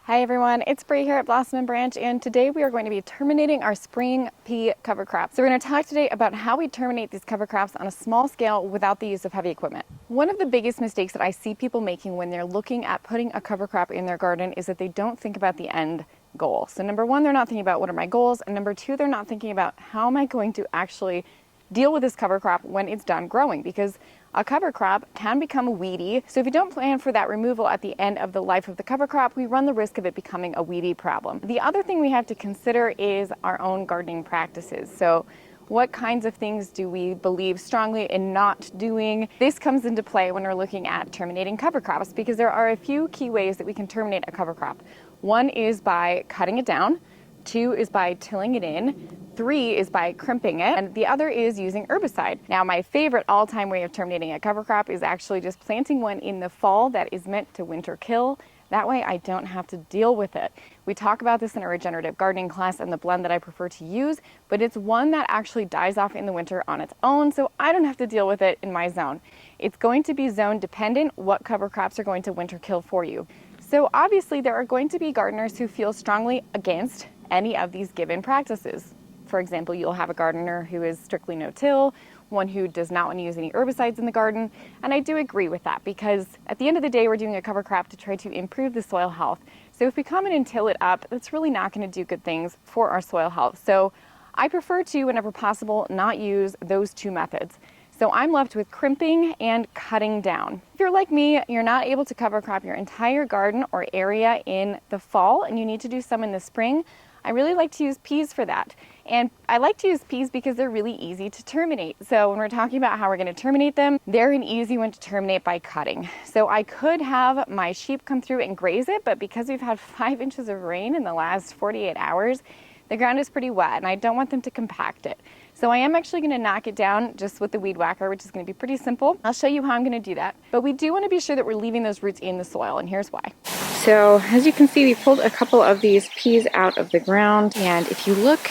Hi everyone, it's Bree here at Blossom and Branch, and today we are going to be terminating our spring pea cover crops. So we're going to talk today about how we terminate these cover crops on a small scale without the use of heavy equipment. One of the biggest mistakes that I see people making when they're looking at putting a cover crop in their garden is that they don't think about the end goal. So number one, they're not thinking about what are my goals, and number two, they're not thinking about how am I going to actually deal with this cover crop when it's done growing, because a cover crop can become weedy. So if you don't plan for that removal at the end of the life of the cover crop, we run the risk of it becoming a weedy problem. The other thing we have to consider is our own gardening practices. So what kinds of things do we believe strongly in not doing? This comes into play when we're looking at terminating cover crops, because there are a few key ways that we can terminate a cover crop. One is by cutting it down. 2 is by tilling it in, 3 is by crimping it, and the other is using herbicide. Now, my favorite all-time way of terminating a cover crop is actually just planting one in the fall that is meant to winter kill. That way I don't have to deal with it. We talk about this in a regenerative gardening class and the blend that I prefer to use, but it's one that actually dies off in the winter on its own, so I don't have to deal with it in my zone. It's going to be zone dependent what cover crops are going to winter kill for you. So obviously there are going to be gardeners who feel strongly against any of these given practices. For example, you'll have a gardener who is strictly no-till, one who does not want to use any herbicides in the garden, and I do agree with that, because at the end of the day we're doing a cover crop to try to improve the soil health. So if we come in and till it up, that's really not going to do good things for our soil health. So I prefer to, whenever possible, not use those two methods. So I'm left with crimping and cutting down. If you're like me, you're not able to cover crop your entire garden or area in the fall, and you need to do some in the spring, I really like to use peas for that. And I like to use peas because they're really easy to terminate. So when we're talking about how we're going to terminate them, they're an easy one to terminate by cutting. So I could have my sheep come through and graze it, but because we've had 5 inches of rain in the last 48 hours, the ground is pretty wet and I don't want them to compact it. So I am actually going to knock it down just with the weed whacker, which is going to be pretty simple. I'll show you how I'm going to do that. But we do want to be sure that we're leaving those roots in the soil, and here's why. So as you can see, we pulled a couple of these peas out of the ground, and if you look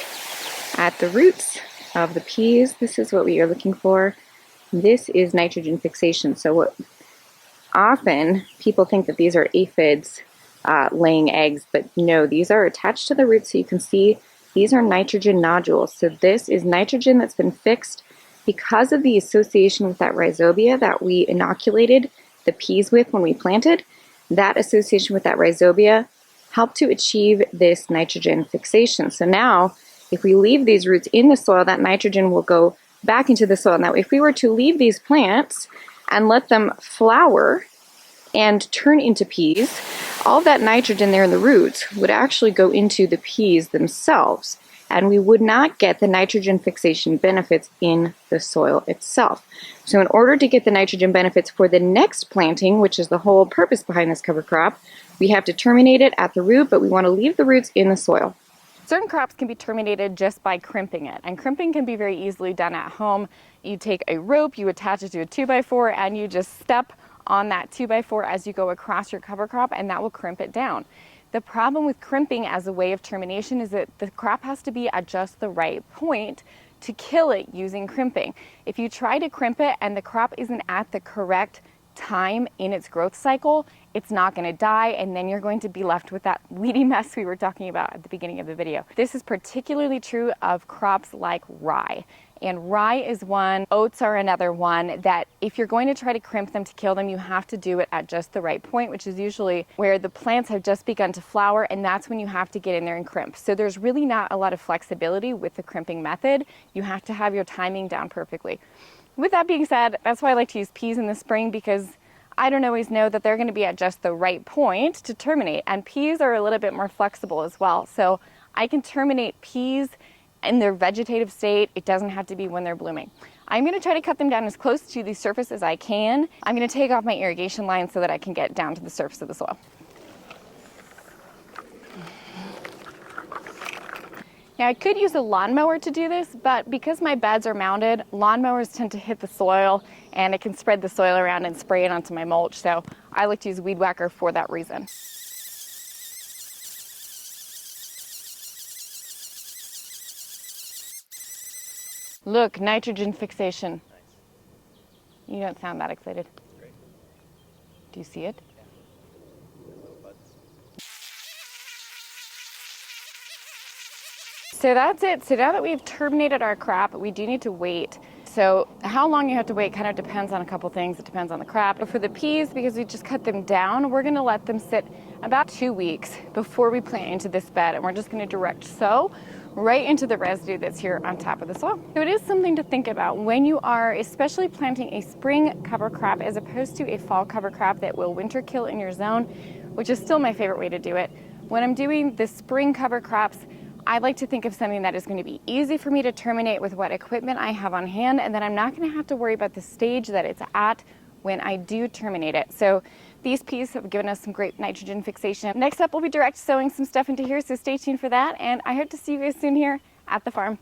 at the roots of the peas, this is what we are looking for. This is nitrogen fixation. So what often people think that these are aphids laying eggs, but no, these are attached to the roots. So you can see these are nitrogen nodules. So this is nitrogen that's been fixed because of the association with that rhizobia that we inoculated the peas with when we planted. That association with that rhizobia helped to achieve this nitrogen fixation. So now, if we leave these roots in the soil, that nitrogen will go back into the soil. Now, if we were to leave these plants and let them flower and turn into peas, all that nitrogen there in the roots would actually go into the peas themselves, and we would not get the nitrogen fixation benefits in the soil itself. So in order to get the nitrogen benefits for the next planting, which is the whole purpose behind this cover crop, we have to terminate it at the root, but we want to leave the roots in the soil. Certain crops can be terminated just by crimping it, and crimping can be very easily done at home. You take a rope, you attach it to a 2x4, and you just step on that 2x4 as you go across your cover crop, and that will crimp it down. The problem with crimping as a way of termination is that the crop has to be at just the right point to kill it using crimping. If you try to crimp it and the crop isn't at the correct time in its growth cycle, it's not going to die, and then you're going to be left with that weedy mess we were talking about at the beginning of the video. This is particularly true of crops like rye. And rye is one, oats are another one, that if you're going to try to crimp them to kill them, you have to do it at just the right point, which is usually where the plants have just begun to flower, and that's when you have to get in there and crimp. So there's really not a lot of flexibility with the crimping method. You have to have your timing down perfectly. With that being said, that's why I like to use peas in the spring, because I don't always know that they're going to be at just the right point to terminate, and peas are a little bit more flexible as well. So I can terminate peas in their vegetative state. It doesn't have to be when they're blooming. I'm going to try to cut them down as close to the surface as I can. I'm going to take off my irrigation line so that I can get down to the surface of the soil. Now, I could use a lawnmower to do this, but because my beds are mounted, lawnmowers tend to hit the soil and it can spread the soil around and spray it onto my mulch. So I like to use weed whacker for that reason. Look, nitrogen fixation. You don't sound that excited. Do you see it? So that's it. So now that we've terminated our crop, we do need to wait. So how long you have to wait kind of depends on a couple things. It depends on the crop. But for the peas, because we just cut them down, we're going to let them sit about 2 weeks before we plant into this bed. And we're just going to direct sow right into the residue that's here on top of the soil. So it is something to think about when you are especially planting a spring cover crop as opposed to a fall cover crop that will winter kill in your zone, which is still my favorite way to do it. When I'm doing the spring cover crops, I like to think of something that is going to be easy for me to terminate with what equipment I have on hand, and then I'm not going to have to worry about the stage that it's at when I do terminate it. So these peas have given us some great nitrogen fixation. Next up, we'll be direct sowing some stuff into here, so stay tuned for that, and I hope to see you guys soon here at the farm.